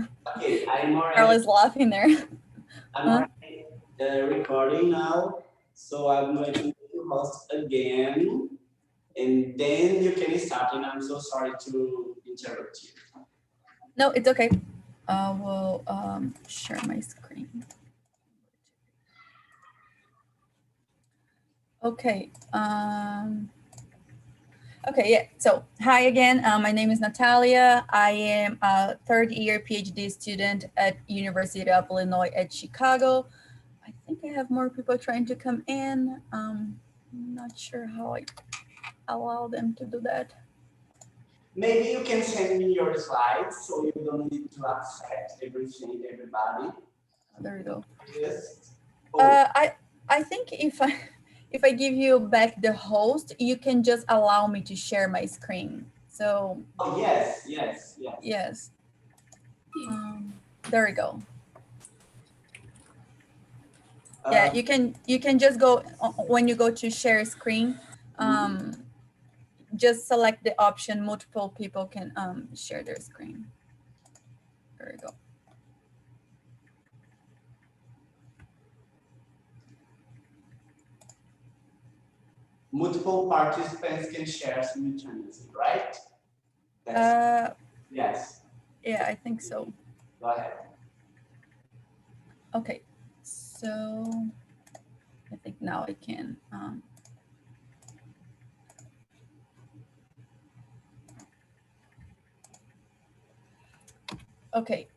Okay, I'm Carla's laughing there. already recording now, so I'm going to host again, and then you can start. And I'm so sorry to interrupt you. No, it's okay. I will share my screen. Okay. Okay, yeah. So, hi again. My name is Natalia. I am a third year PhD student at University of Illinois at Chicago. I think I have more people trying to come in. I'm not sure how I allow them to do that. Maybe you can send me your slides, so you don't need to accept everything, everybody. There we go. Yes. Oh, I think if I give you back the host, you can just allow me to share my screen. So oh yes, yes, yes. yes, there we go. Yeah, Uh, you can just go when you go to share screen. Um, just select the option multiple people can share their screen. There we go. multiple participants can share simultaneously, right? That's Uh, yes. yeah, I think so. Go ahead. Okay, so I think now I can. Okay.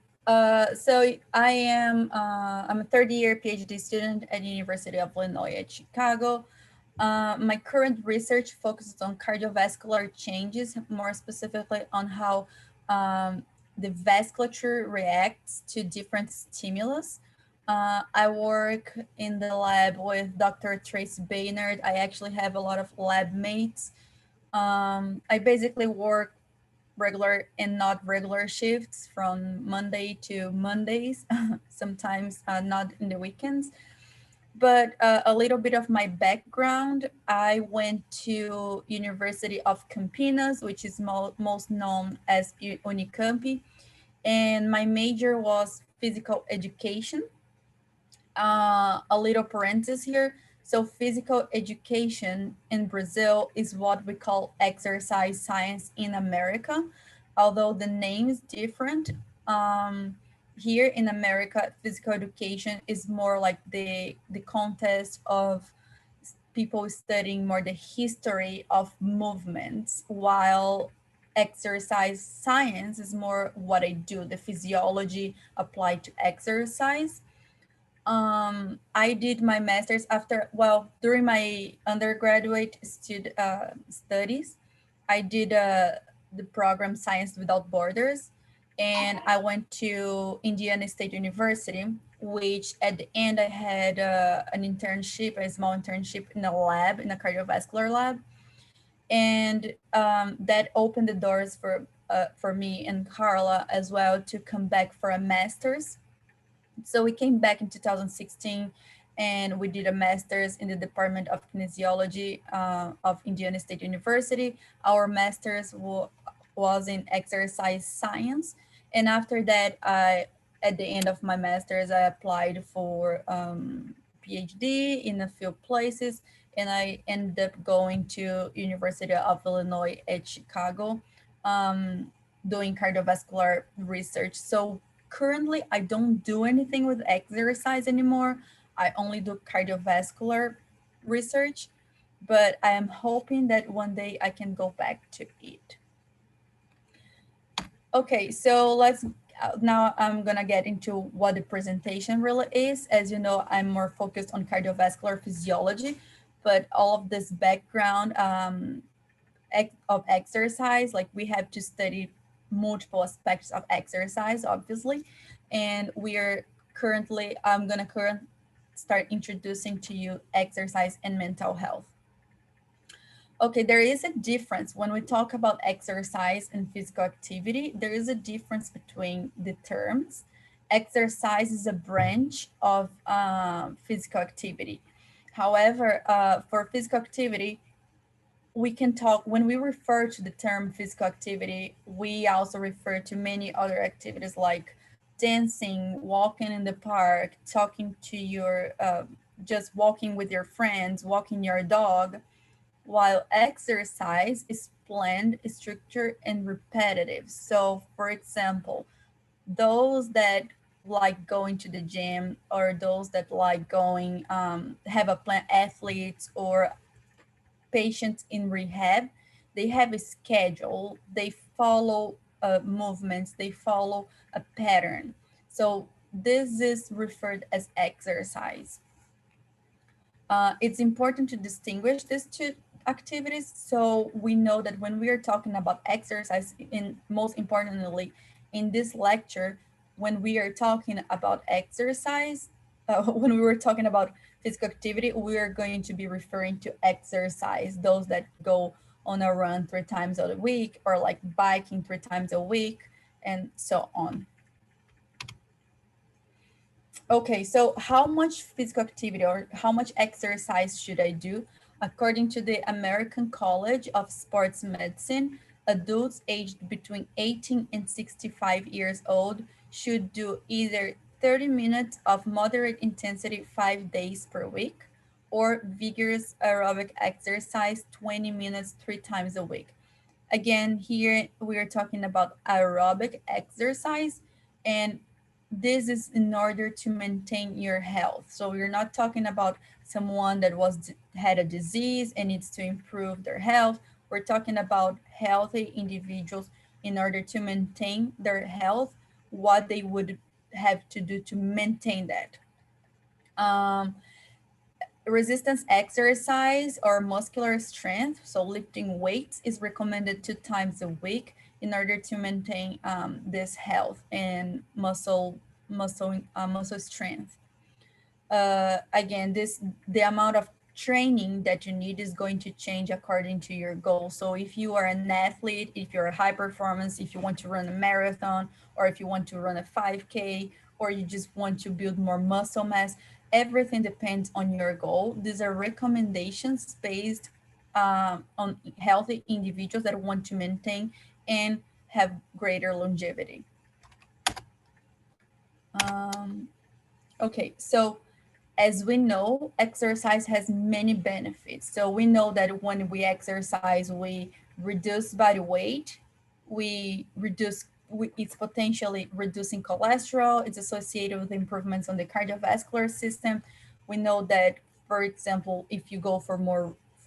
So I'm a third year PhD student at University of Illinois at Chicago. My current research focuses on cardiovascular changes, more specifically on how the vasculature reacts to different stimulus. I work in the lab with Dr. Tracy Baynard. I actually have a lot of lab mates. I basically work regular and not regular shifts from Monday to Mondays, sometimes not in the weekends. But a little bit of my background, I went to University of Campinas, which is most known as Unicamp, and my major was physical education. A little parenthesis here. So physical education in Brazil is what we call exercise science in America, although the name is different. Here in America, physical education is more like the context of people studying more the history of movements, while exercise science is more what I do, the physiology applied to exercise. I did my master's during my undergraduate studies. I did the program Science Without Borders, and I went to Indiana State University, which at the end I had an internship, a small internship in a lab, in a cardiovascular lab, and that opened the doors for me and Carla as well to come back for a master's. So we came back in 2016 and we did a master's in the Department of Kinesiology of Indiana State University. Our master's was in exercise science. And after that, at the end of my master's, I applied for PhD in a few places, and I ended up going to University of Illinois at Chicago, doing cardiovascular research. So currently I don't do anything with exercise anymore. I only do cardiovascular research, but I am hoping that one day I can go back to it. Okay, so let's now I'm gonna get into what the presentation really is. As you know, I'm more focused on cardiovascular physiology, but all of this background of exercise, like we have to study multiple aspects of exercise, obviously, and we are currently I'm gonna start introducing to you exercise and mental health. Okay, there is a difference when we talk about exercise and physical activity. There is a difference between the terms. Exercise is a branch of physical activity. However, for physical activity, we can talk when we refer to the term physical activity, we also refer to many other activities like dancing, walking in the park, talking to your, just walking with your friends, walking your dog, while exercise is planned, structured, and repetitive. So, for example, those that like going to the gym, or those that like going, have a plan, athletes or patients in rehab, they have a schedule, they follow movements, they follow a pattern. So this is referred as exercise. It's important to distinguish these two activities. So we know that when we are talking about exercise, in most importantly in this lecture, when we are talking about exercise, when we were talking about physical activity, we are going to be referring to exercise, those that go on a run 3 times a week, or like biking 3 times a week, and so on. Okay, so how much physical activity or how much exercise should I do? According to the American College of Sports Medicine, adults aged between 18 and 65 years old should do either 30 minutes of moderate intensity 5 days per week, or vigorous aerobic exercise 20 minutes 3 times a week. Again, here we are talking about aerobic exercise, and this is in order to maintain your health. So we're not talking about someone that had a disease and needs to improve their health. We're talking about healthy individuals in order to maintain their health, what they would have to do to maintain that. Resistance exercise or muscular strength, so lifting weights, is recommended 2 times a week in order to maintain this health and muscle strength. Again, the amount of training that you need is going to change according to your goal. So if you are an athlete, if you're a high performance, if you want to run a marathon, or if you want to run a 5K, or you just want to build more muscle mass, everything depends on your goal. These are recommendations based on healthy individuals that want to maintain and have greater longevity. Okay, so as we know, exercise has many benefits. So we know that when we exercise, we reduce body weight, it's potentially reducing cholesterol, it's associated with improvements on the cardiovascular system. We know that, for example, if you go for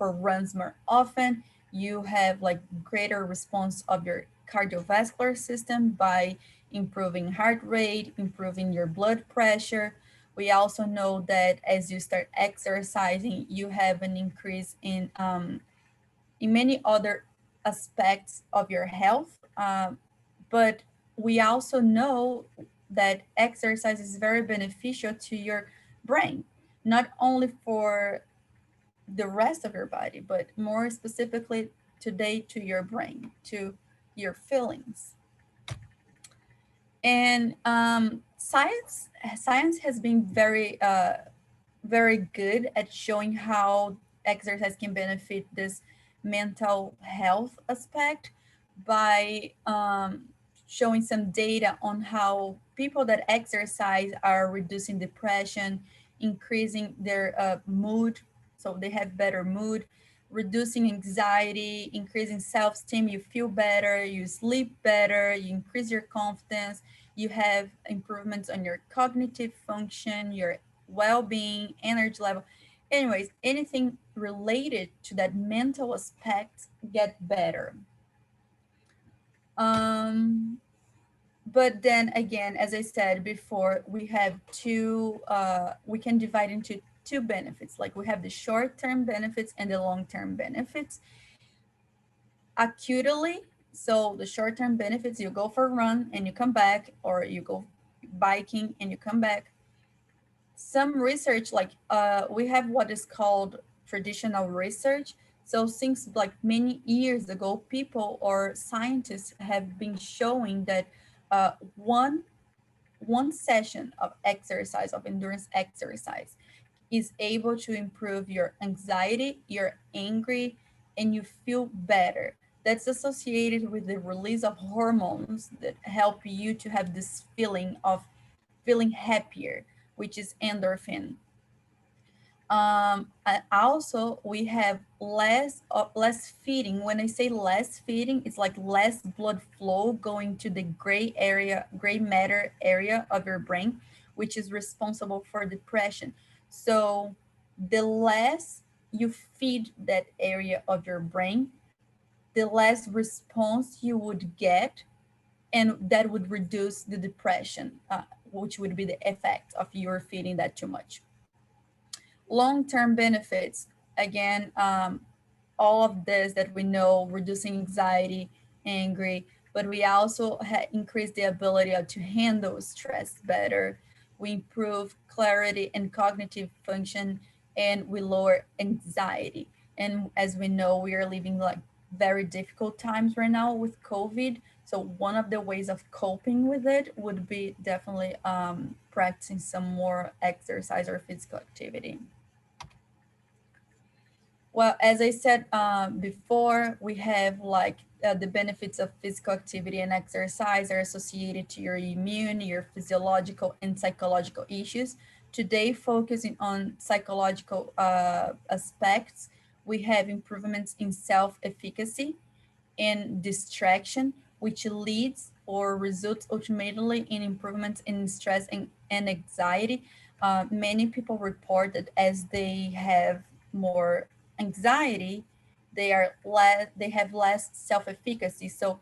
runs more often, you have like greater response of your cardiovascular system by improving heart rate, improving your blood pressure. We also know that as you start exercising, you have an increase in many other aspects of your health. But we also know that exercise is very beneficial to your brain, not only for the rest of your body, but more specifically today to your brain, to your feelings. And science has been very good at showing how exercise can benefit this mental health aspect by showing some data on how people that exercise are reducing depression, increasing their mood, so they have better mood, reducing anxiety, increasing self-esteem. You feel better, you sleep better, you increase your confidence, you have improvements on your cognitive function, your well-being, energy level. Anyways, anything related to that mental aspect get better. But then again, as I said before, we have we can divide into two benefits. Like we have the short-term benefits and the long-term benefits. Acutely, so the short-term benefits, you go for a run and you come back, or you go biking and you come back. Some research, like we have what is called traditional research. So since like many years ago, people or scientists have been showing that one session of exercise, of endurance exercise, is able to improve your anxiety, you're angry, and you feel better. that's associated with the release of hormones that help you to have this feeling of feeling happier, which is endorphin. And also we have less feeding. When I say less feeding, it's like less blood flow going to the gray matter area of your brain, which is responsible for depression. So the less you feed that area of your brain, the less response you would get, and that would reduce the depression, which would be the effect of your feeding that too much. Long-term benefits, again, all of this that we know, reducing anxiety, angry, but we also increase the ability to handle stress better. We improve clarity and cognitive function, and we lower anxiety. And as we know, we are living like very difficult times right now with COVID. So one of the ways of coping with it would be definitely practicing some more exercise or physical activity. Well, as I said before, we have like the benefits of physical activity and exercise are associated to your immune, your physiological and psychological issues. Today, focusing on psychological aspects, we have improvements in self-efficacy and distraction, which leads or results ultimately in improvements in stress and anxiety. Many people report that as they have more anxiety, they have less self-efficacy. So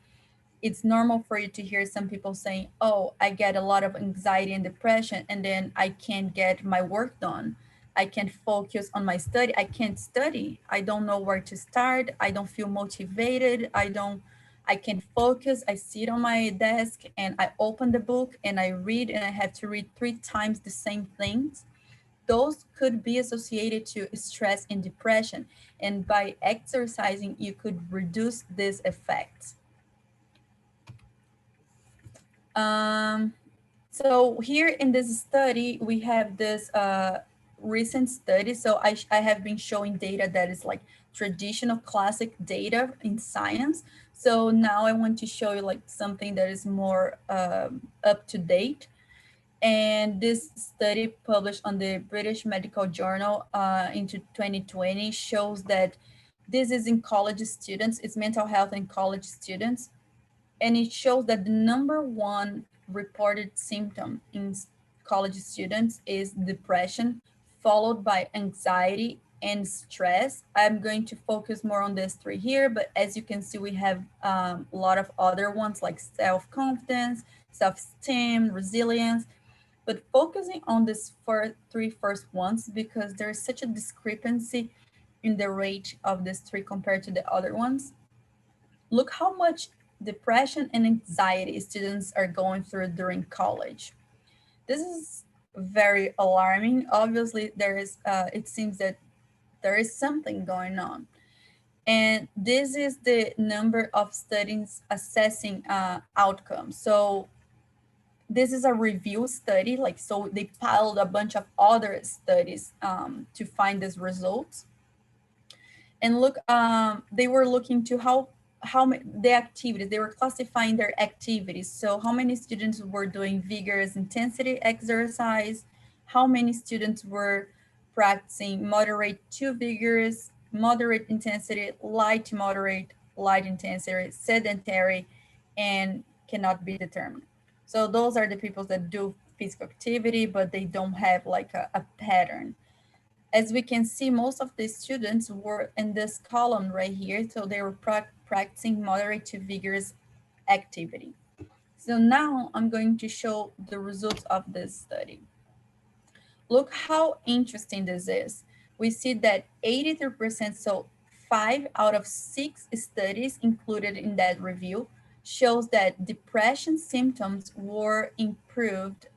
it's normal for you to hear some people saying, oh, I get a lot of anxiety and depression, and then I can't get my work done. I can't focus on my study. I can't study. I don't know where to start. I don't feel motivated. I can't focus. I sit on my desk and I open the book and I read, and I have to read 3 times the same things. Those could be associated to stress and depression. And by exercising, you could reduce these effects. So here in this study, we have this recent study. So I have been showing data that is like traditional classic data in science. So now I want to show you like something that is more up to date. And this study published on the British Medical Journal into 2020 shows that this is in college students, it's mental health in college students. And it shows that the number one reported symptom in college students is depression, followed by anxiety and stress. I'm going to focus more on these 3 here, but as you can see, we have a lot of other ones like self-confidence, self-esteem, resilience, but focusing on these 3 first ones because there's such a discrepancy in the rate of these 3 compared to the other ones. Look how much depression and anxiety students are going through during college. This is very alarming. Obviously, it seems that there is something going on. And this is the number of studies assessing outcomes. So this is a review study, so they piled a bunch of other studies to find these results. And look, they were looking to how the activities, they were classifying their activities. So how many students were doing vigorous intensity exercise, how many students were practicing moderate to vigorous, moderate intensity, light to moderate, light intensity, sedentary, and cannot be determined. So those are the people that do physical activity, but they don't have like a pattern. As we can see, most of the students were in this column right here. So they were practicing moderate to vigorous activity. So now I'm going to show the results of this study. Look how interesting this is. We see that 83%, so 5 out of 6 studies included in that review, shows that depression symptoms were improved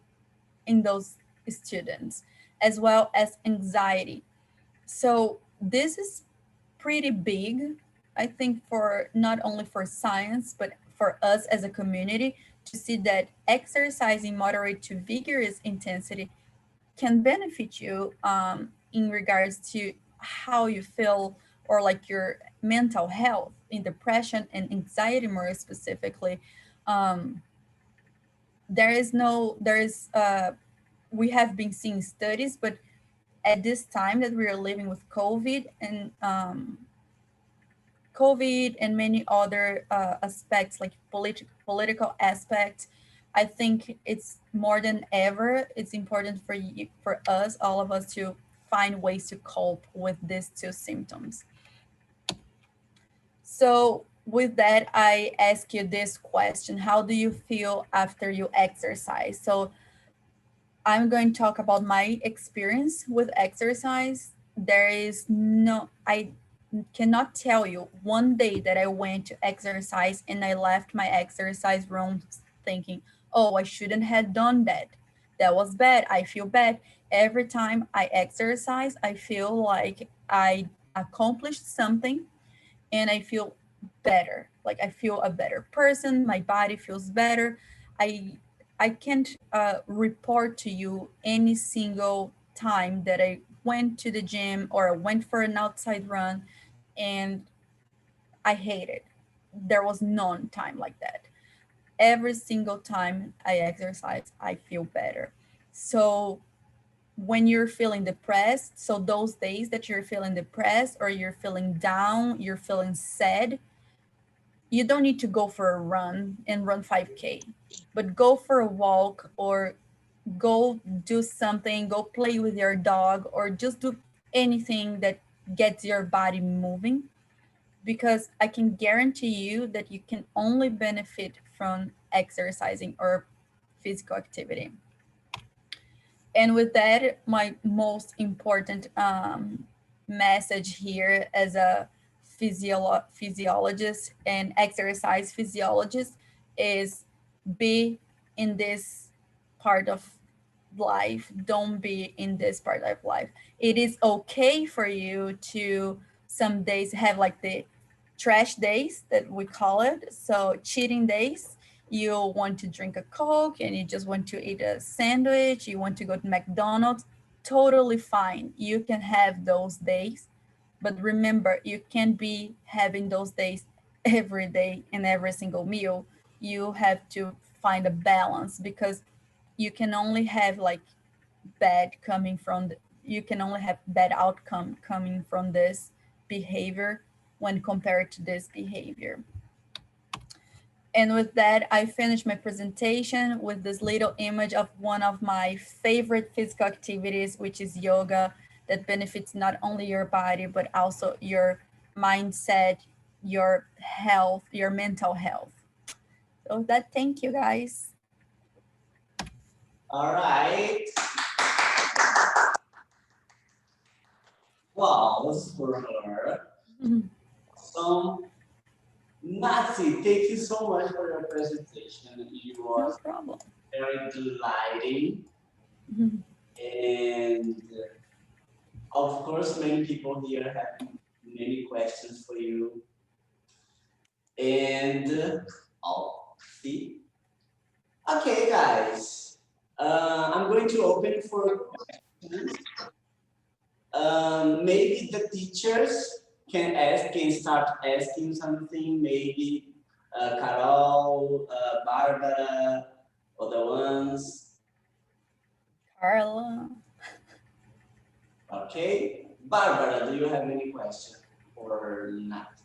in those students, as well as anxiety. So this is pretty big, I think, for not only for science, but for us as a community to see that exercising moderate to vigorous intensity can benefit you in regards to how you feel or like your mental health. in depression and anxiety more specifically, we have been seeing studies, but at this time that we are living with COVID and many other aspects like political aspects, I think it's more than ever, it's important for us, all of us, to find ways to cope with these two symptoms. So with that, I ask you this question: how do you feel after you exercise? So I'm going to talk about my experience with exercise. I cannot tell you one day that I went to exercise and I left my exercise room thinking, oh, I shouldn't have done that. That was bad. I feel bad. Every time I exercise, I feel like I accomplished something and I feel better. Like I feel a better person. My body feels better. I can't report to you any single time that I went to the gym or I went for an outside run and I hate it. There was none time like that. Every single time I exercise, I feel better. So when you're feeling depressed, so those days that you're feeling depressed or you're feeling down, you're feeling sad, you don't need to go for a run and run 5K, but go for a walk or go do something, go play with your dog, or just do anything that gets your body moving, because I can guarantee you that you can only benefit from exercising or physical activity. And with that, my most important message here as a physiologist and exercise physiologist is be in this part of life. Don't be in this part of life. It is okay for you to some days have like the trash days that we call it. So cheating days, you want to drink a Coke and you just want to eat a sandwich, you want to go to McDonald's, totally fine. You can have those days. But remember, you can't be having those days every day and every single meal. You have to find a balance, because you can only have like you can only have bad outcome coming from this behavior when compared to this behavior. And with that, I finished my presentation with this little image of one of my favorite physical activities, which is yoga, that benefits not only your body, but also your mindset, your health, your mental health. So that, thank you guys. All right. Wow, this is for her. So, Nancy, thank you so much for your presentation. It was No problem. very delighting. And of course, many people here have many questions for you. And see. Okay, guys. I'm going to open for questions. Maybe the teachers can start asking something. Maybe Carol, Barbara, other ones. Carla. Okay, Barbara, do you have any question for Natalie?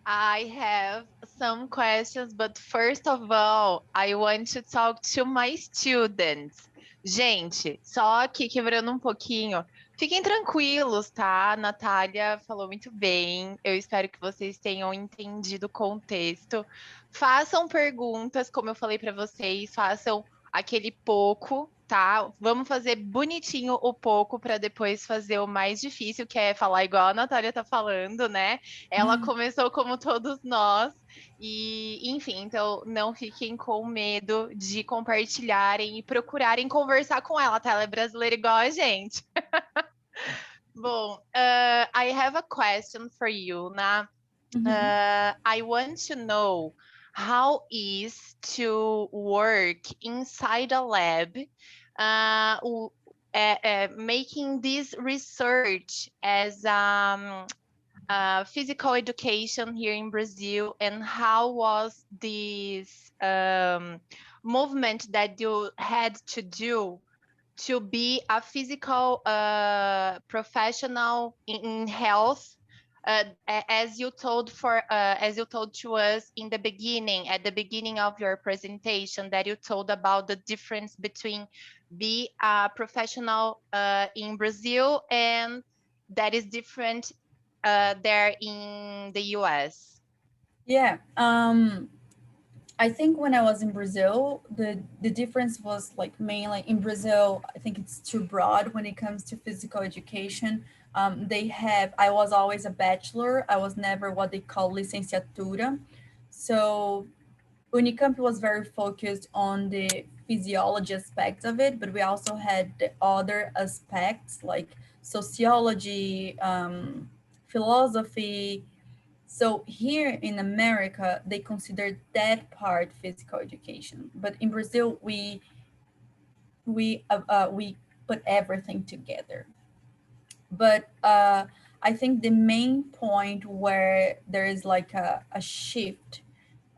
I have some questions, but first of all, I want to talk to my students. Gente, só aqui quebrando um pouquinho. Fiquem tranquilos, tá? A Natália falou muito bem. Eu espero que vocês tenham entendido o contexto. Façam perguntas, como eu falei para vocês, façam aquele pouco, tá? Vamos fazer bonitinho o pouco para depois fazer o mais difícil, que é falar igual a Natália tá falando, né? Ela começou como todos nós. E, enfim, então não fiquem com medo de compartilharem e procurarem conversar com ela, tá? Ela é brasileira igual a gente. Bom, I have a question for you, Na. I want to know how is to work inside a lab, making this research as physical education here in Brazil, and how was this movement that you had to do to be a physical professional in health, as you told to us in the beginning, at the beginning of your presentation, that you told about the difference between be a professional in Brazil and that is different there in the US. Yeah. I think when I was in Brazil, the difference was like mainly in Brazil, I think it's too broad when it comes to physical education. I was always a bachelor. I was never what they call licenciatura. So Unicamp was very focused on the physiology aspect of it, but we also had the other aspects like sociology, philosophy. So here in America, they consider that part physical education, but in Brazil, we put everything together. But I think the main point where there is like a shift,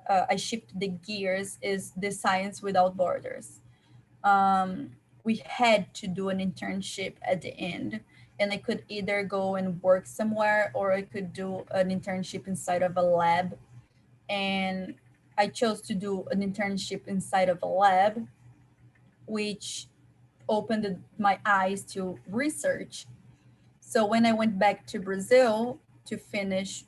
I shift the gears, is the Science Without Borders. We had to do an internship at the end, and I could either go and work somewhere or I could do an internship inside of a lab. And I chose to do an internship inside of a lab, which opened my eyes to research. So when I went back to Brazil to finish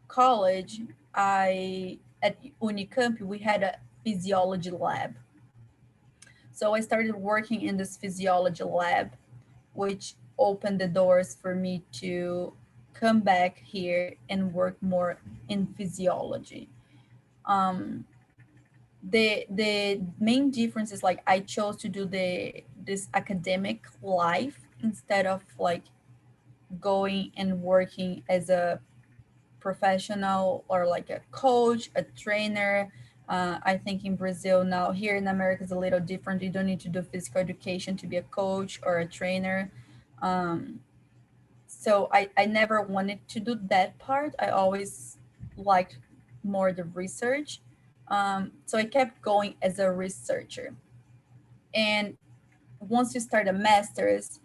college, I at Unicamp we had a physiology lab. So I started working in this physiology lab, which opened the doors for me to come back here and work more in physiology. Um, the main difference is like I chose to do this academic life instead of like going and working as a professional or like a coach, a trainer. I think in Brazil now, here in America is a little different. You don't need to do physical education to be a coach or a trainer. Um, so I never wanted to do that part. I always liked more the research. So I kept going as a researcher. And once you start a master's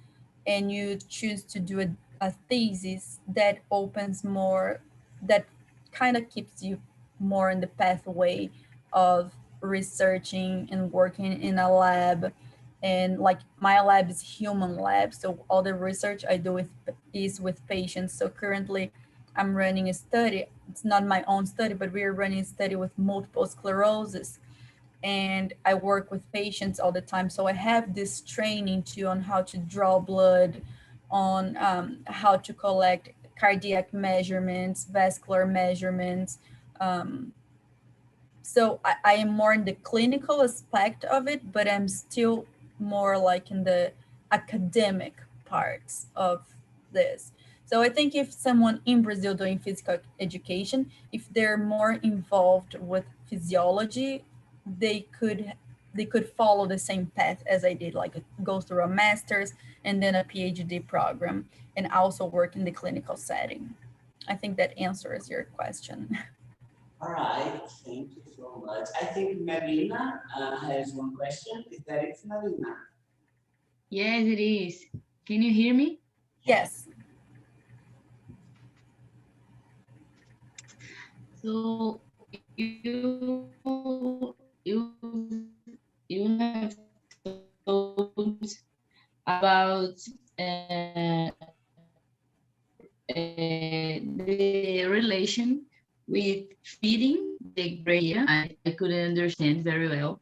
and you choose to do a thesis, that opens more, that kind of keeps you more in the pathway of researching and working in a lab. And like my lab is human lab, so all the research I do is with patients. So currently I'm running a study. It's not my own study, but we're running a study with multiple sclerosis, and I work with patients all the time. So I have this training too on how to draw blood, on how to collect cardiac measurements, vascular measurements. Um, so I am more in the clinical aspect of it, but I'm still more like in the academic parts of this. So I think if someone in Brazil doing physical education, if they're more involved with physiology, they could follow the same path as I did, like go through a master's and then a PhD program, and also work in the clinical setting. I think that answers your question. All right, thank you so much. I think Melina has one question. Is that it, Melina? Yes, it is. Can you hear me? Yes. So you have told about the relation with feeding the brain. I couldn't understand very well.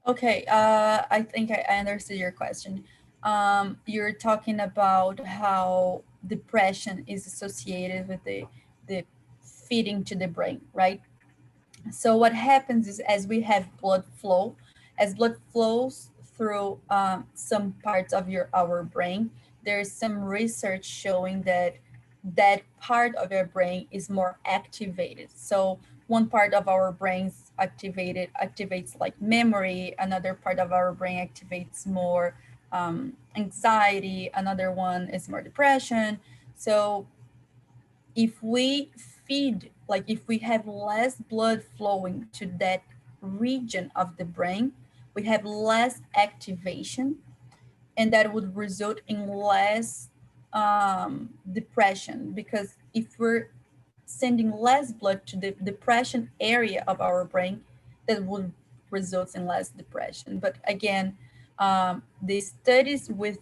Okay, I think I understood your question. You're talking about how depression is associated with the feeding to the brain, right? So what happens is as we have blood flow, as blood flows through some parts of our brain, there's some research showing that that part of your brain is more activated. So one part of our brains activates like memory, another part of our brain activates more anxiety, another one is more depression. So if we feed, like if we have less blood flowing to that region of the brain, we have less activation, and that would result in less depression, because if we're sending less blood to the depression area of our brain, that would result in less depression. But again, the studies with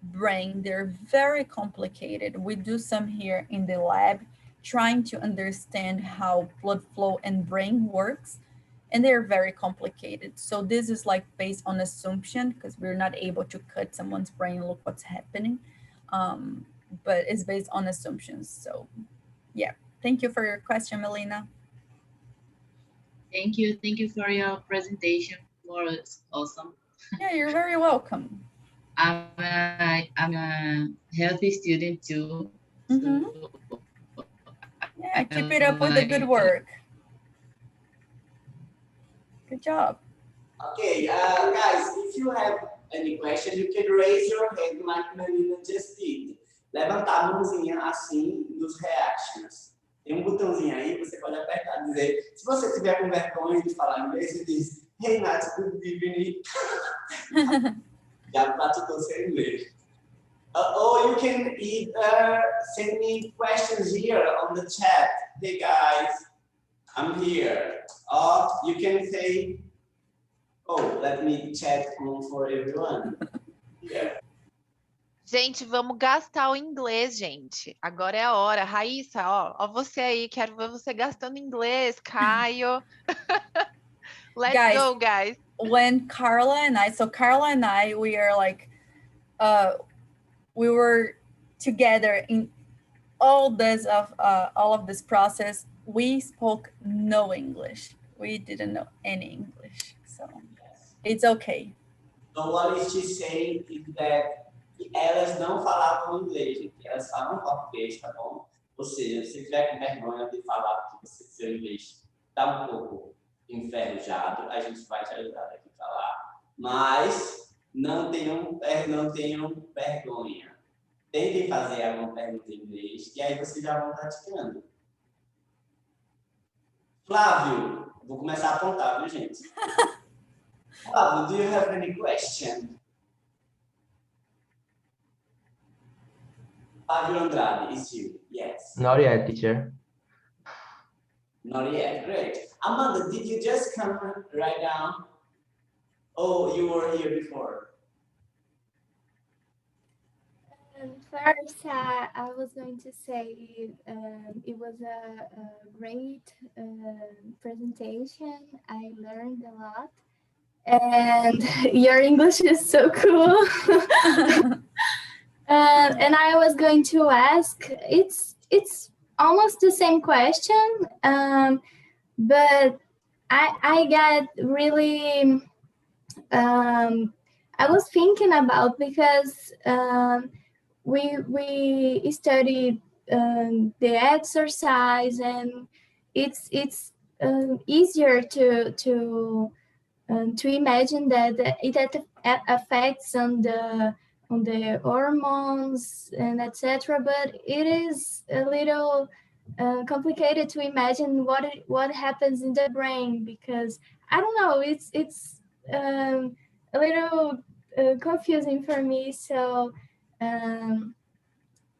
brain, they're very complicated. We do some here in the lab trying to understand how blood flow and brain works, and they're very complicated. So this is like based on assumption, because we're not able to cut someone's brain and look what's happening. But it's based on assumptions. So yeah, thank you for your question, Melina. Thank you. Thank you for your presentation. Was awesome. Yeah, you're very welcome. I'm a healthy student too. Mm-hmm. So Yeah, keep it up with the good work. Good job. Okay, guys, if you have any question, you can raise your hand like Melina just did. Levantar a mãozinha assim nos reactions. Tem um botãozinho aí, você pode apertar e dizer. Se você tiver com vergonha de falar inglês, você diz, hey, Nath, good evening. Já praticou seu inglês. Or you can either send me questions here on the chat. Hey, guys, I'm here. Or you can say, oh, let me chat for everyone. Yeah. Gente, vamos gastar o inglês, gente. Agora é a hora. Raíssa, ó você aí, quero ver você gastando inglês. Caio. Let's Guys, go, guys. When Carla and I, we are like, we were together in all of this process. We spoke no English. We didn't know any English, so it's okay. So what is she saying is that elas não falavam inglês, gente. Elas falam português, tá bom? Ou seja, se tiver com vergonha de falar que seu inglês está um pouco enferrujado, a gente vai te ajudar daqui para lá. Mas não tenham vergonha. Tentem fazer alguma pergunta em inglês e aí vocês já vão praticando. Flávio, vou começar a apontar, viu, gente? Flávio, do you have any question? Flávio Andrade, is you? Yes. Not yet, teacher. Not yet, great. Amanda, did you just come right down? Oh, you were here before. First, I was going to say it was a great presentation. I learned a lot. And your English is so cool. And I was going to ask, it's almost the same question, but I got really, I was thinking about, because we studied the exercise, and it's easier to imagine that it affects on the hormones and etc. But it is a little complicated to imagine what happens in the brain, because I don't know, it's a little confusing for me. So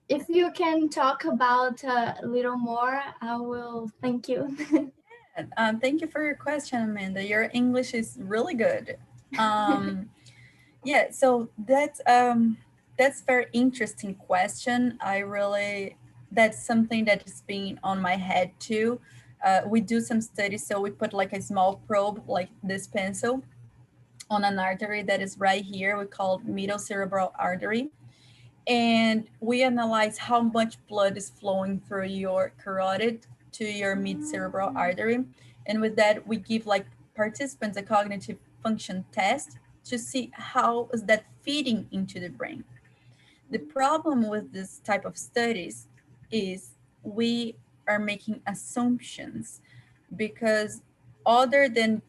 if you can talk about a little more, I will. Thank you. Thank you for your question, Amanda. Your English is really good. Yeah, so that's very interesting question. That's something that has been on my head too. We do some studies, so we put like a small probe, like this pencil, on an artery that is right here. We call it middle cerebral artery. And we analyze how much blood is flowing through your carotid to your mid-cerebral artery. And with that, we give like participants a cognitive function test to see how is that feeding into the brain. The problem with this type of studies is we are making assumptions, because other than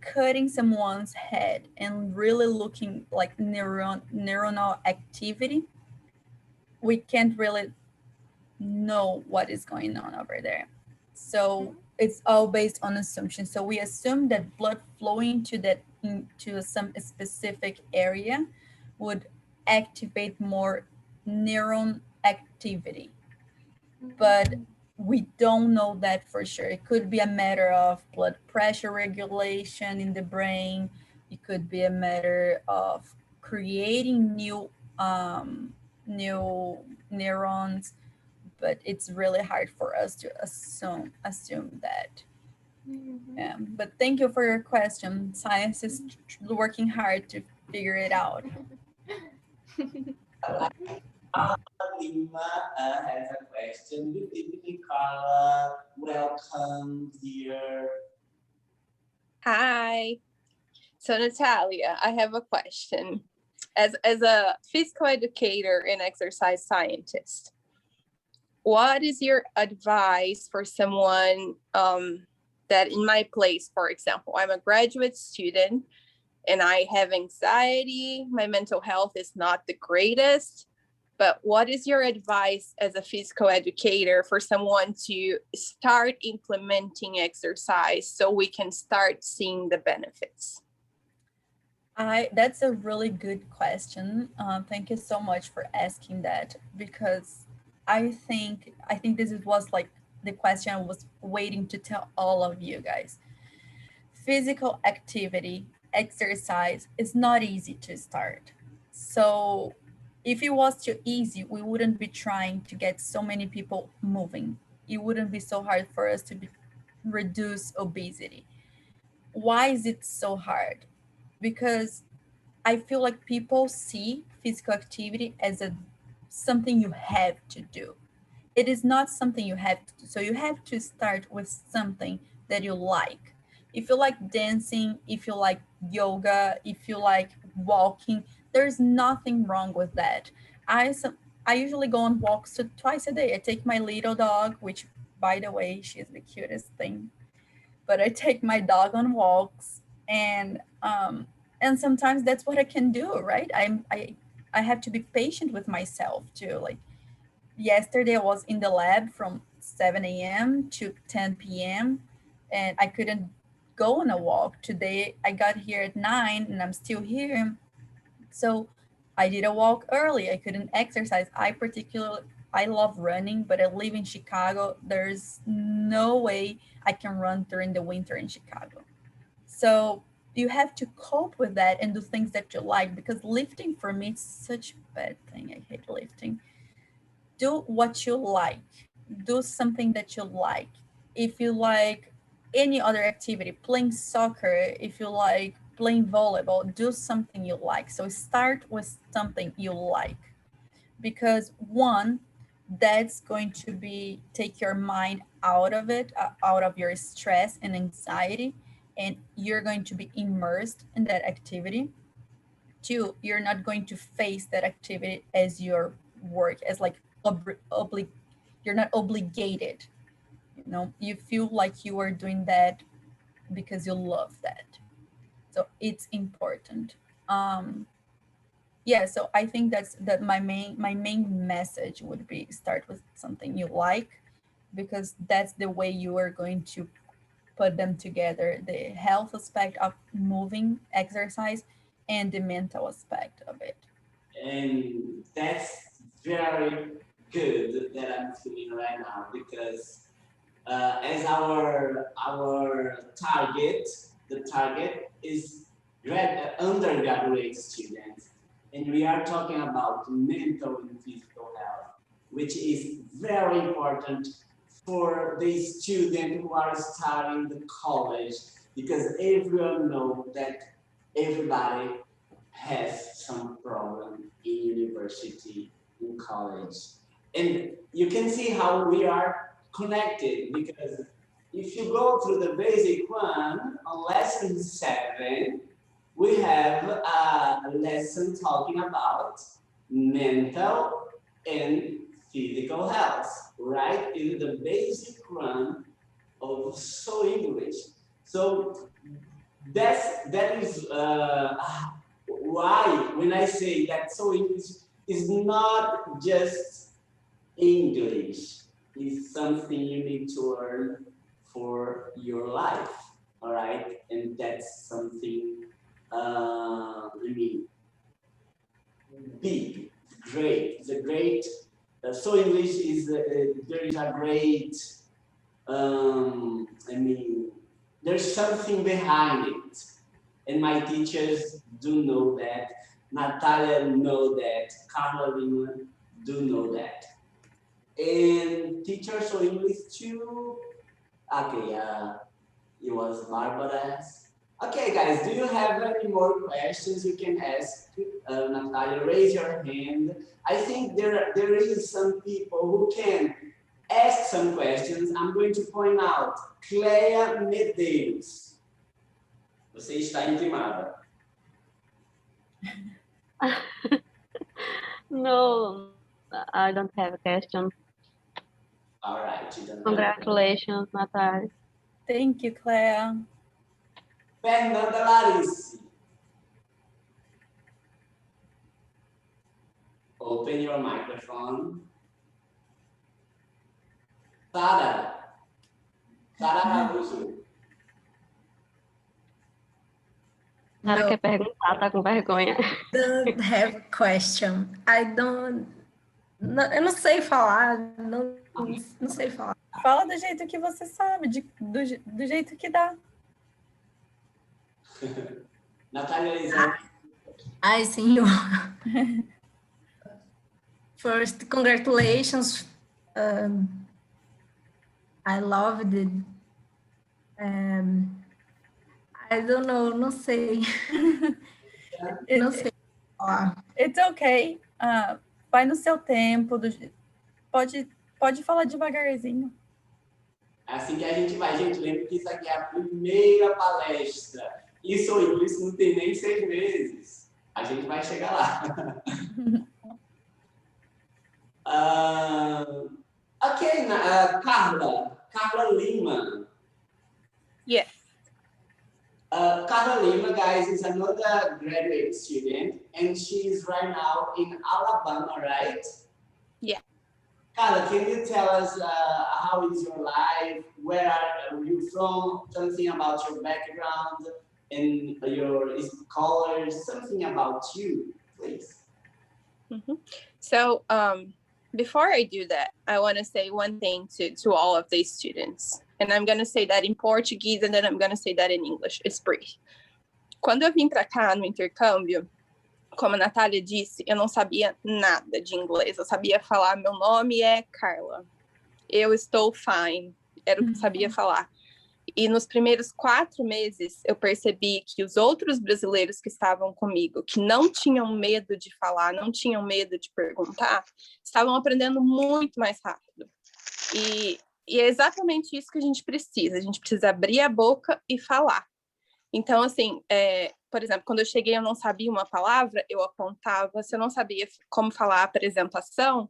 cutting someone's head and really looking like neuronal activity, we can't really know what is going on over there. So it's all based on assumption. So we assume that blood flowing into some specific area would activate more neuron activity, but we don't know that for sure. It could be a matter of blood pressure regulation in the brain. It could be a matter of creating new neurons, but it's really hard for us to assume that. Yeah, but thank you for your question. Science is working hard to figure it out. Lima has a question. Good evening, Carla. Welcome here. Hi. So Natalia, I have a question. As a physical educator and exercise scientist, what is your advice for someone that in my place, for example, I'm a graduate student and I have anxiety, my mental health is not the greatest, but what is your advice as a physical educator for someone to start implementing exercise so we can start seeing the benefits? That's a really good question. Thank you so much for asking that, because I think this was like the question I was waiting to tell all of you guys. Physical activity, exercise is not easy to start. So if it was too easy, we wouldn't be trying to get so many people moving. It wouldn't be so hard for us to reduce obesity. Why is it so hard? Because I feel like people see physical activity as something you have to do. It is not something you have to do. So you have to start with something that you like. If you like dancing, if you like yoga, if you like walking, there's nothing wrong with that. I usually go on walks twice a day. I take my little dog, which, by the way, she's the cutest thing. But I take my dog on walks, and sometimes that's what I can do, right? I have to be patient with myself too. Like yesterday, I was in the lab from 7 a.m. to 10 p.m. and I couldn't go on a walk. Today, I got here at 9 and I'm still here. So I did a walk early. I couldn't exercise. I love running, but I live in Chicago. There's no way I can run during the winter in Chicago. So you have to cope with that and do things that you like, because lifting for me is such a bad thing. I hate lifting. Do what you like. Do something that you like. If you like any other activity, playing soccer, if you like playing volleyball, do something you like. So start with something you like, because one, that's going to be take your mind out of it, out of your stress and anxiety, and you're going to be immersed in that activity. Two, you're not going to face that activity as your work, as like you're not obligated. You feel like you are doing that because you love that. So it's important. Yeah, so I think that my main message would be start with something you like, because that's the way you are going to put them together, the health aspect of moving, exercise, and the mental aspect of it. And that's very good that I'm feeling right now, because as our target, the target is undergraduate students, and we are talking about mental and physical health, which is very important for the students who are starting the college, because everyone knows that everybody has some problem in university, in college. And you can see how we are connected, because if you go through the basic one, on lesson 7, we have a lesson talking about mental and physical health, right? It's the basic one of So English. So that is why when I say that So English is not just English is something you need to learn for your life, all right? And that's something, big, great. It's a great, so English is, there is a great, there's something behind it. And my teachers do know that. Natália know that. Carla Lima do know that. And teachers of English too. Okay, it was marvelous. Okay, guys, do you have any more questions you can ask? Natália, raise your hand. I think there is some people who can ask some questions. I'm going to point out. Cleia Medeiros. Você está intimada. No, I don't have a question. All right. Congratulations, Natália. Thank you, Clea. Fernanda Larice. Open your microphone. Sara. Sara Araújo. Sara No. quer perguntar, tá com vergonha. Don't have a question. Eu não sei falar, não sei falar. Fala do jeito que você sabe, do jeito que dá. Natália Elisandra. Ai, senhor. First, congratulations. I loved it. I don't know, não sei. Não sei falar. It's okay. Vai no seu tempo. Pode falar devagarzinho. Assim que a gente vai. Gente, lembre que isso aqui é a primeira palestra. Isso não tem nem 6 meses. A gente vai chegar lá. Okay, Carla Lima. Yes. Carla Lima, guys, is another graduate student, and she's right now in Alabama, right? Yeah. Carla, can you tell us how is your life? Where are you from? Something about your background and your scholars, something about you, please. Mm-hmm. So, before I do that, I want to say one thing to all of these students. And I'm going to say that in Portuguese, and then I'm going to say that in English. It's brief. Quando eu vim para cá no intercâmbio, como a Natália disse, eu não sabia nada de inglês. Eu sabia falar, meu nome é Carla. Eu estou fine. Era o que eu sabia falar. E nos primeiros 4 meses, eu percebi que os outros brasileiros que estavam comigo, que não tinham medo de falar, não tinham medo de perguntar, estavam aprendendo muito mais rápido. E é exatamente isso que a gente precisa. A gente precisa abrir a boca e falar. Então, assim, por exemplo, quando eu cheguei eu não sabia uma palavra, eu apontava. Se eu não sabia como falar a apresentação,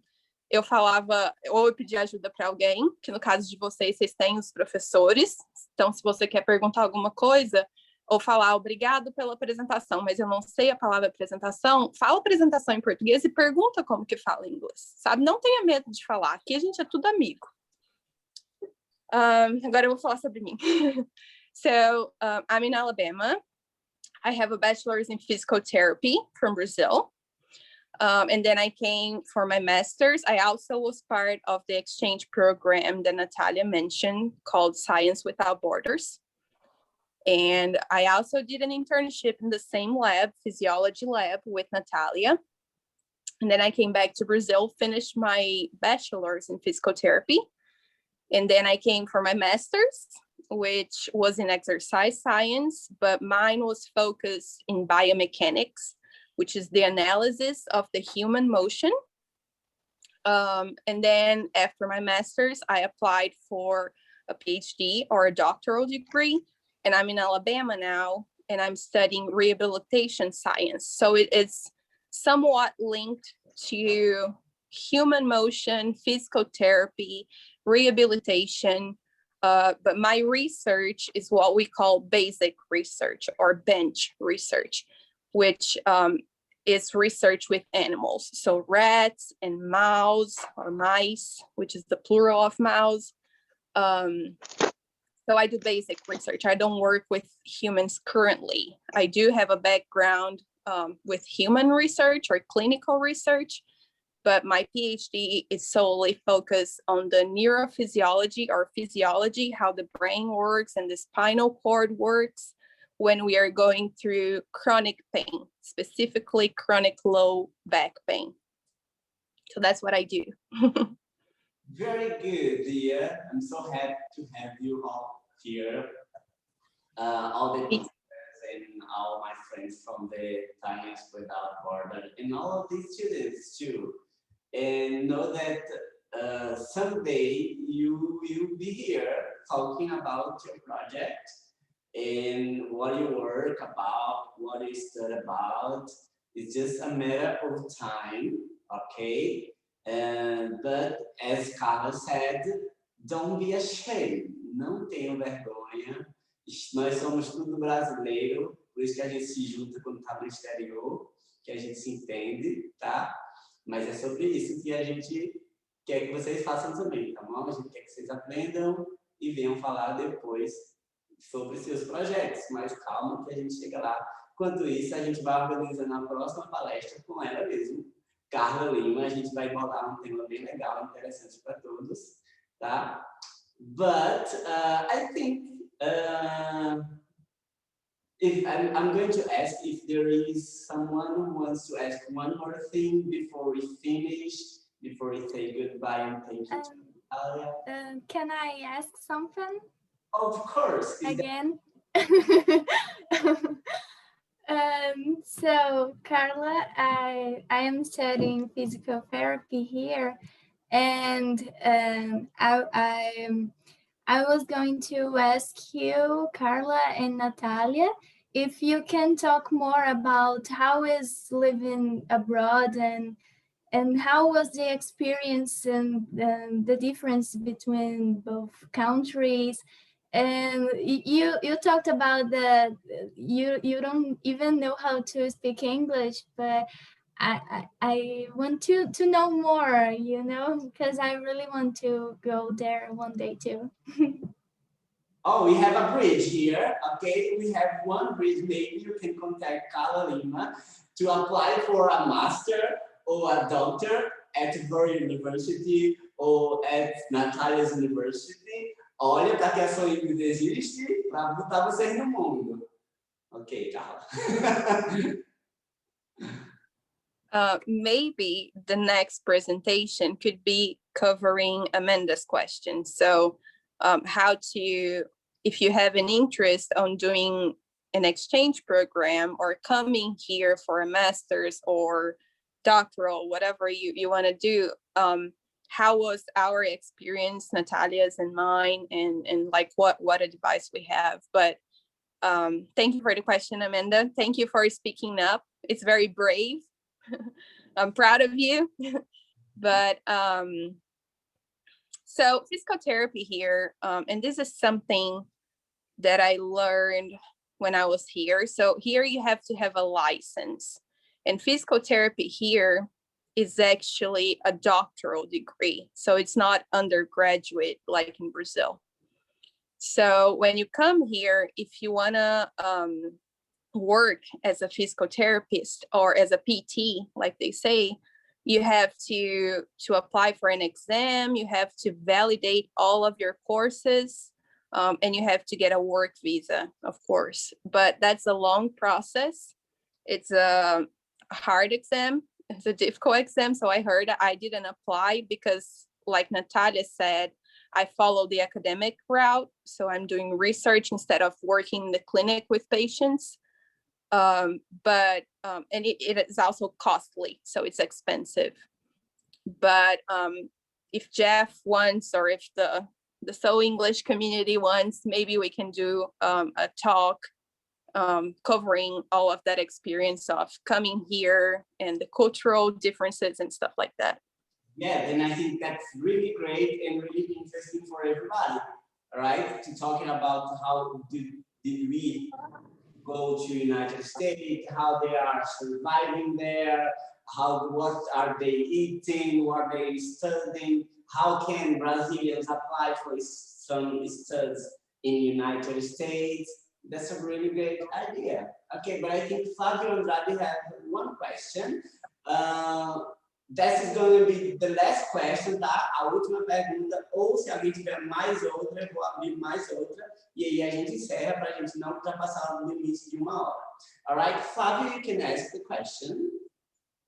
eu falava, ou eu pedia ajuda para alguém, que no caso de vocês têm os professores. Então, se você quer perguntar alguma coisa, ou falar obrigado pela apresentação, mas eu não sei a palavra apresentação, fala apresentação em português e pergunta como que fala em inglês, sabe? Não tenha medo de falar. Aqui a gente é tudo amigo. Agora eu vou falar sobre mim. So, I'm in Alabama. I have a bachelor's in physical therapy from Brazil. And then I came for my master's. I also was part of the exchange program that Natália mentioned called Science Without Borders. And I also did an internship in the same lab, physiology lab, with Natália. And then I came back to Brazil, finished my bachelor's in physical therapy. And then I came for my master's, which was in exercise science, but mine was focused in biomechanics, which is the analysis of the human motion. And then after my master's, I applied for a PhD or a doctoral degree, and I'm in Alabama now, and I'm studying rehabilitation science. So it's somewhat linked to human motion, physical therapy, rehabilitation, but my research is what we call basic research or bench research, which is research with animals. So rats and mouse or mice, which is the plural of mouse. So I do basic research. I don't work with humans currently. I do have a background with human research or clinical research, but my PhD is solely focused on the neurophysiology or physiology, how the brain works and the spinal cord works when we are going through chronic pain, specifically chronic low back pain. So that's what I do. Very good, dear. I'm so happy to have you all here. All the teachers and all my friends from the Science Without Border, and all of these students too. And know that someday you will be here talking about your project and what you work about, what you study about. It's just a matter of time, okay? But as Carla said, don't be ashamed. Não tenham vergonha. Nós somos tudo brasileiro, por isso que a gente se junta quando está no exterior, que a gente se entende, tá? Mas é sobre isso que a gente quer que vocês façam também, tá bom? A gente quer que vocês aprendam e venham falar depois sobre seus projetos. Mas calma que a gente chega lá. Enquanto isso, a gente vai organizando a próxima palestra com ela mesmo, Carla Lima. A gente vai bolar um tema bem legal, interessante para todos, tá? But I think if I'm going to ask if there is someone who wants to ask one more thing before we finish, before we say goodbye and thank you to Natália. Can I ask something? Of course. Again? So Carla, I am studying physical therapy here, and I was going to ask you, Carla and Natália, if you can talk more about how is living abroad and how was the experience and the difference between both countries. And you talked about that you don't even know how to speak English, but I want to know more, you know, because I really want to go there one day too. Oh, we have a bridge here, okay? We have one bridge. Maybe you can contact Carla Lima to apply for a master or a doctor at your university or at Natália's university. Olha, para que a sua inglês existe, para botar vocês no mundo. Ok, Carla. Maybe the next presentation could be covering Amanda's question. So how to, if you have an interest on doing an exchange program or coming here for a master's or doctoral, whatever you want to do, how was our experience, Natalia's and mine, and like what advice we have. But thank you for the question, Amanda. Thank you for speaking up. It's very brave. I'm proud of you. But so physical therapy here, and this is something that I learned when I was here. So here you have to have a license, and physical therapy here is actually a doctoral degree. So it's not undergraduate like in Brazil. So when you come here, if you wanna work as a physical therapist or as a PT, like they say, you have to apply for an exam, you have to validate all of your courses, and you have to get a work visa, of course. But that's a long process. It's a hard exam. It's a difficult exam. So I heard I didn't apply because, like Natália said, I follow the academic route. So I'm doing research instead of working in the clinic with patients. And it is also costly, so it's expensive. But if Jeff wants, or if the So English community wants, maybe we can do a talk covering all of that experience of coming here and the cultural differences and stuff like that. Yeah, then I think that's really great and really interesting for everybody, right? To talking about how did we go to United States, how they are surviving there, what are they eating, what are they studying, how can Brazilians apply for some studies in United States. That's a really great idea. Okay, but I think Flavio and Andrade have one question. That is going to be the last question, tá? A última pergunta, ou se alguém tiver mais outra, eu vou abrir mais outra, e aí a gente encerra para a gente não ultrapassar o limite de 1 hora. All right, Flavio, you can ask the question.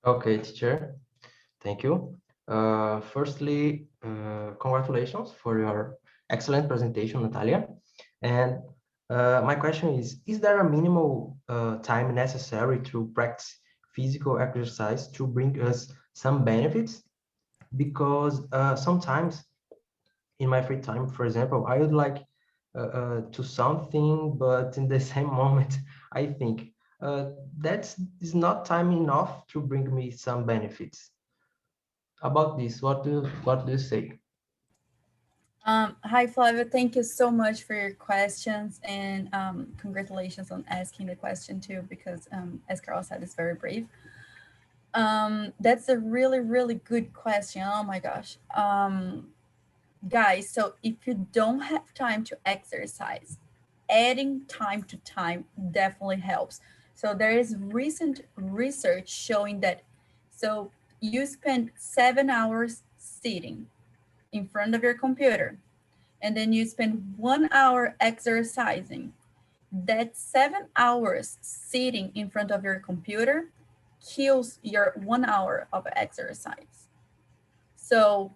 Okay, teacher. Thank you. Firstly, congratulations for your excellent presentation, Natália. And my question is there a minimal time necessary to practice physical exercise to bring us some benefits? Because sometimes in my free time, for example, I would like to something, but in the same moment, I think that is not time enough to bring me some benefits. About this, what do you say? Hi, Flavio. Thank you so much for your questions, and congratulations on asking the question too, because as Carl said, it's very brave. That's a really, really good question. Oh my gosh. Guys, so if you don't have time to exercise, adding time to time definitely helps. So there is recent research showing that, so you spend 7 hours sitting in front of your computer, and then you spend 1 hour exercising. That 7 hours sitting in front of your computer kills your 1 hour of exercise. So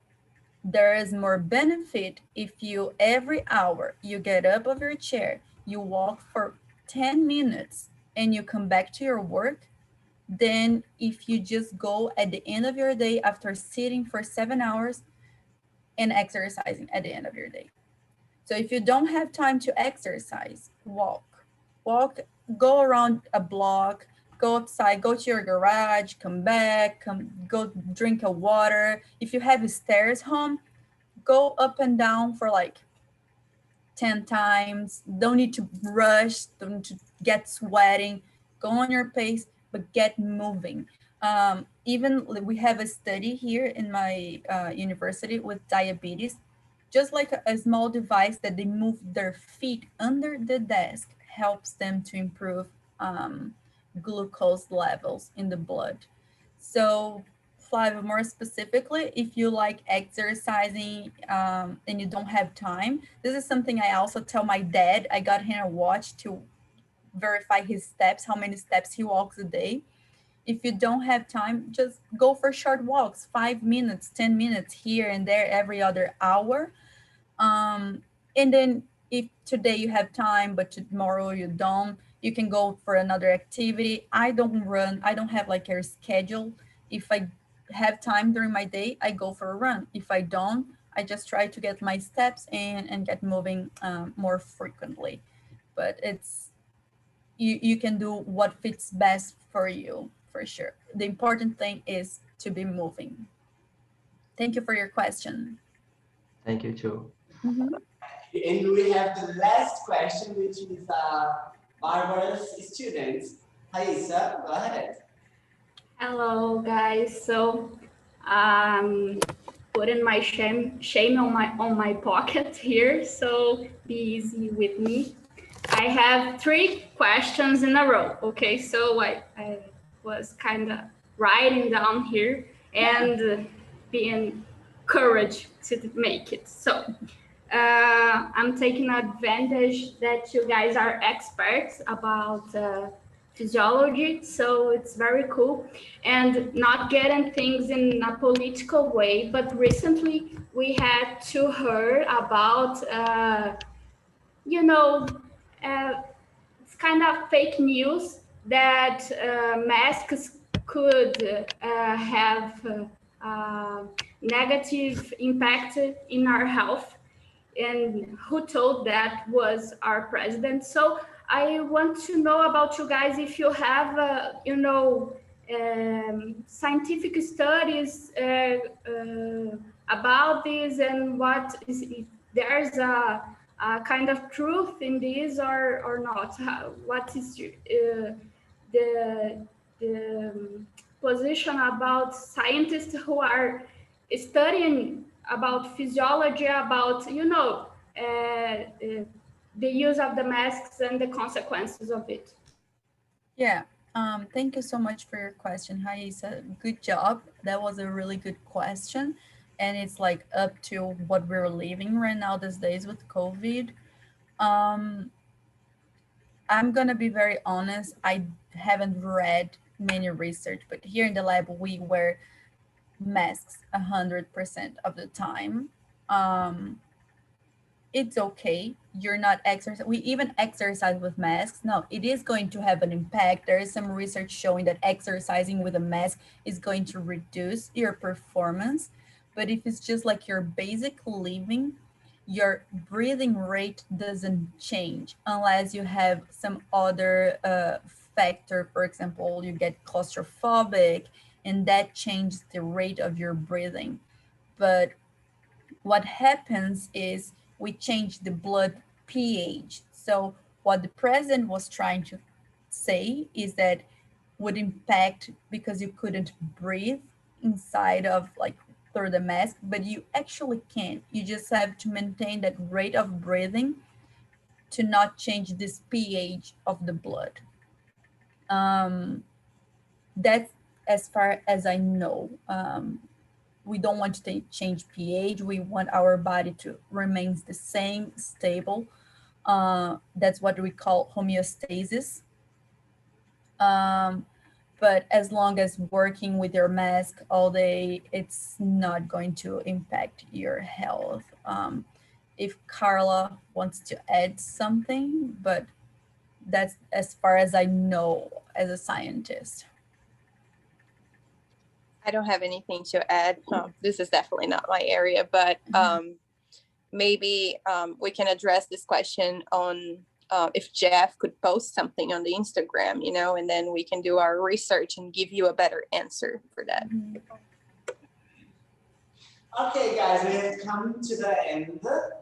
there is more benefit if you, every hour, you get up of your chair, you walk for 10 minutes and you come back to your work, than if you just go at the end of your day after sitting for 7 hours and exercising at the end of your day. So if you don't have time to exercise, walk, go around a block, go outside, go to your garage, come back, go drink a water. If you have stairs home, go up and down for like 10 times. Don't need to rush, don't need to get sweating, go on your pace, but get moving. Even we have a study here in my university with diabetes, just like a small device that they move their feet under the desk helps them to improve glucose levels in the blood. So Flavio, more specifically, if you like exercising and you don't have time, this is something I also tell my dad. I got him a watch to verify his steps, how many steps he walks a day. If you don't have time, just go for short walks, 5 minutes, 10 minutes here and there every other hour. And then if today you have time, but tomorrow you don't, you can go for another activity. I don't run, I don't have like a schedule. If I have time during my day, I go for a run. If I don't, I just try to get my steps and get moving more frequently. But it's, you can do what fits best for you, for sure. The important thing is to be moving. Thank you for your question. Thank you too. Mm-hmm. And we have the last question, which is Barbara's student. Raissa, go ahead. Hello, guys. So, putting my shame on my pocket here. So be easy with me. I have 3 questions in a row. Okay, so I was kind of writing down here and being courage to make it. So I'm taking advantage that you guys are experts about physiology, so it's very cool, and not getting things in a political way. But recently we had to hear about it's kind of fake news that masks could have negative impact in our health, and who told that was our president. So I want to know about you guys if you have scientific studies about this, and what is, if there's a kind of truth in this or not? What is the position about scientists who are studying about physiology, about, the use of the masks and the consequences of it? Yeah, thank you so much for your question, Raisa. Good job. That was a really good question. And it's like up to what we're living right now these days with COVID. I'm gonna be very honest. I haven't read many research, but here in the lab, we wear masks 100% of the time. It's okay. You're not exercise. We even exercise with masks. No, it is going to have an impact. There is some research showing that exercising with a mask is going to reduce your performance. But if it's just like your basic living, your breathing rate doesn't change unless you have some other factor. For example, you get claustrophobic and that changes the rate of your breathing. But what happens is we change the blood pH. So what the president was trying to say is that would impact because you couldn't breathe inside of like through the mask, but you actually can. You just have to maintain that rate of breathing to not change this pH of the blood. That's as far as I know. We don't want to change pH. We want our body to remain the same, stable. That's what we call homeostasis. But as long as working with your mask all day, it's not going to impact your health. If Carla wants to add something, but that's as far as I know as a scientist. I don't have anything to add. This is definitely not my area, but maybe we can address this question on if Jeff could post something on the Instagram, and then we can do our research and give you a better answer for that. Okay, guys, we have come to the end of this.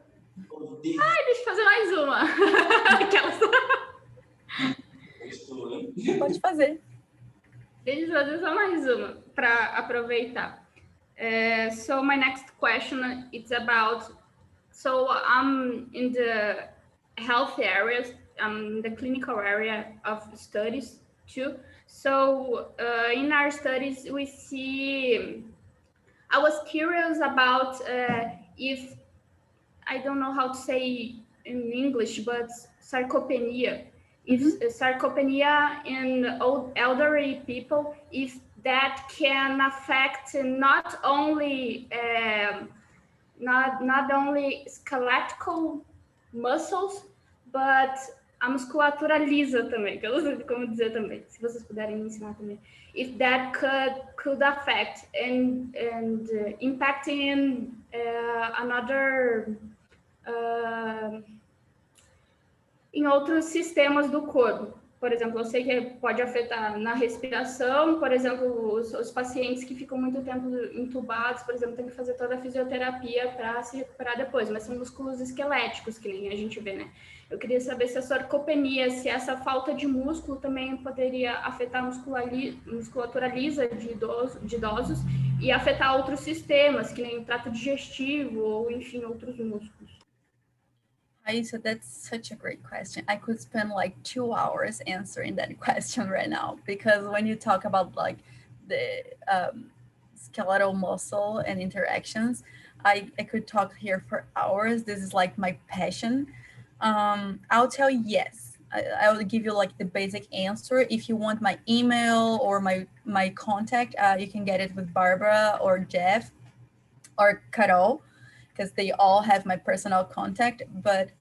Ai, deixa eu fazer mais uma. Pode fazer. Deixa eu fazer só mais uma para aproveitar. So my next question it's about, so I'm in the health areas, the clinical area of studies too. So in our studies, we see, I was curious about if, I don't know how to say in English, but sarcopenia. If sarcopenia in old elderly people, if that can affect not only skeletal muscles, but a musculatura lisa também, que eu não sei como dizer também, se vocês puderem me ensinar também. If that could affect and impacting another em outros sistemas do corpo. Por exemplo, eu sei que pode afetar na respiração, por exemplo, os pacientes que ficam muito tempo entubados, por exemplo, tem que fazer toda a fisioterapia para se recuperar depois, mas são músculos esqueléticos, que nem a gente vê, né? Eu queria saber se a sarcopenia, se essa falta de músculo também poderia afetar a musculatura lisa de idosos e afetar outros sistemas, que nem o trato digestivo ou, enfim, outros músculos. Aisa, that's such a great question. I could spend like 2 hours answering that question right now, because when you talk about like the skeletal muscle and interactions, I could talk here for hours. This is like my passion. I'll tell you yes. I will give you like the basic answer. If you want my email or my contact, you can get it with Barbara or Jeff or Carol, because they all have my personal contact. But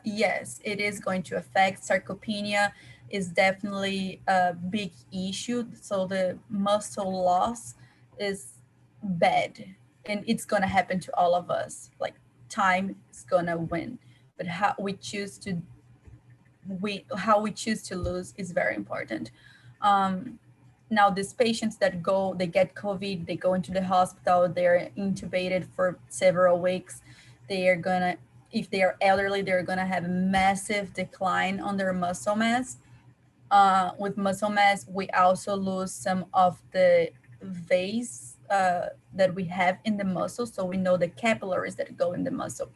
yes, it is going to affect. Sarcopenia is definitely a big issue. So the muscle loss is bad, and it's going to happen to all of us. Like, time is going to win, but how we choose to lose is very important. Now, these patients that they get COVID, they go into the hospital, they're intubated for several weeks. They are gonna if they are elderly, they're going to have a massive decline on their muscle mass. With muscle mass, we also lose some of the veins that we have in the muscle. So we know the capillaries that go in the muscle.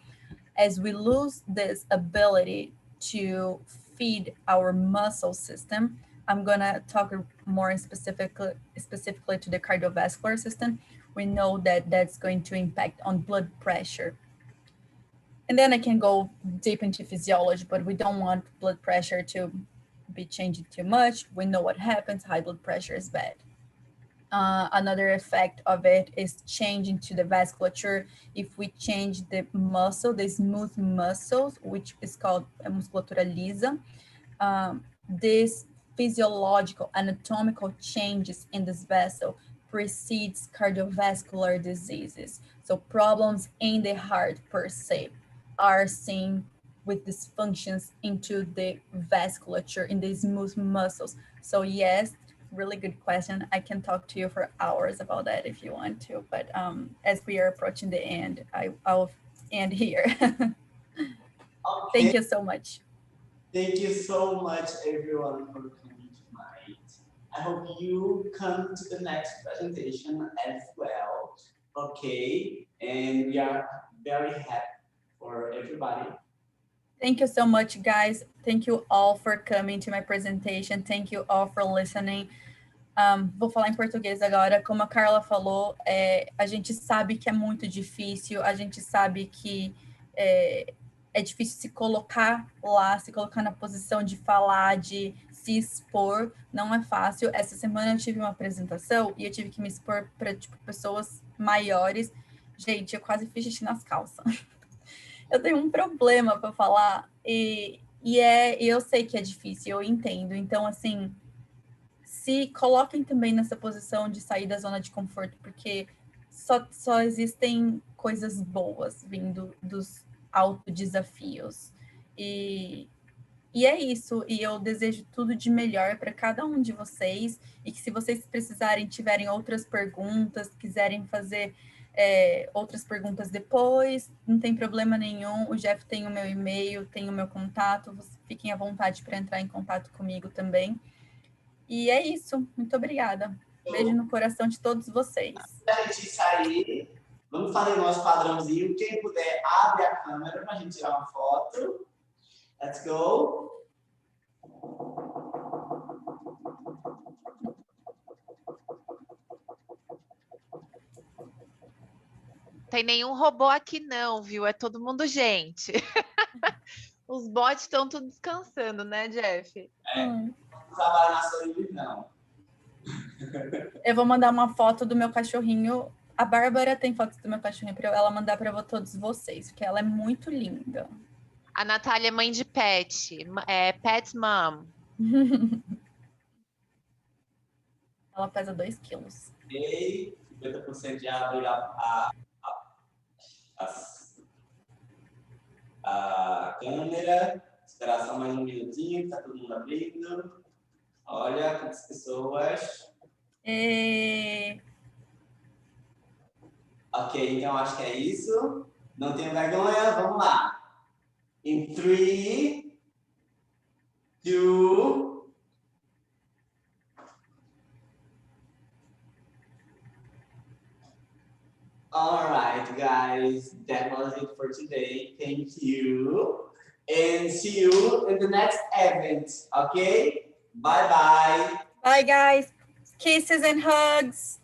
As we lose this ability to feed our muscle system, I'm gonna talk more specifically to the cardiovascular system. We know that that's going to impact on blood pressure. And then I can go deep into physiology, but we don't want blood pressure to be changing too much. We know what happens, high blood pressure is bad. Another effect of it is changing to the vasculature. If we change the muscle, the smooth muscles, which is called musculatura lisa, this physiological anatomical changes in this vessel precedes cardiovascular diseases. So problems in the heart per se are seen with dysfunctions into the vasculature, in the smooth muscles. So yes, really good question. I can talk to you for hours about that if you want to, but as we are approaching the end, I'll end here. Okay. Thank you so much. Thank you so much, everyone, for coming tonight. I hope you come to the next presentation as well. Okay, and we are very happy for everybody. Thank you so much, guys. Thank you all for coming to my presentation. Thank you all for listening. Vou falar em português agora. Como a Carla falou, a gente sabe que é muito difícil, a gente sabe que é difícil se colocar lá, se colocar na posição de falar, de se expor, não é fácil. Essa semana eu tive uma apresentação e eu tive que me expor para pessoas maiores. Gente, eu quase fiz xixi nas calças. Eu tenho um problema para falar e eu sei que é difícil, eu entendo. Então, assim, se coloquem também nessa posição de sair da zona de conforto, porque só existem coisas boas vindo dos autodesafios. E é isso. E eu desejo tudo de melhor para cada um de vocês. E que se vocês precisarem, tiverem outras perguntas, quiserem fazer outras perguntas depois, não tem problema nenhum. O Jeff tem o meu e-mail, tem o meu contato. Fiquem à vontade para entrar em contato comigo também. E é isso. Muito obrigada. Beijo no coração de todos vocês. Antes da gente sair, vamos fazer o nosso padrãozinho. Quem puder, abre a câmera para a gente tirar uma foto. Let's go. Tem nenhum robô aqui não, viu? É todo mundo gente. Os bots estão tudo descansando, né, Jeff? Não trabalha na solidão. Eu vou mandar uma foto do meu cachorrinho. A Bárbara tem fotos do meu cachorrinho para ela mandar para todos vocês, porque ela é muito linda. A Natália é mãe de pet. É pet mom. Ela pesa 2 quilos. E 50% de abre a câmera. Esperar só mais um minutinho, tá todo mundo abrindo. Olha quantas pessoas. Ok, então acho que é isso. Não tenho vergonha, vamos lá. Em 3, 2. All right, guys, that was it for today. Thank you. And see you in the next event, okay? Bye-bye. Bye, guys. Kisses and hugs.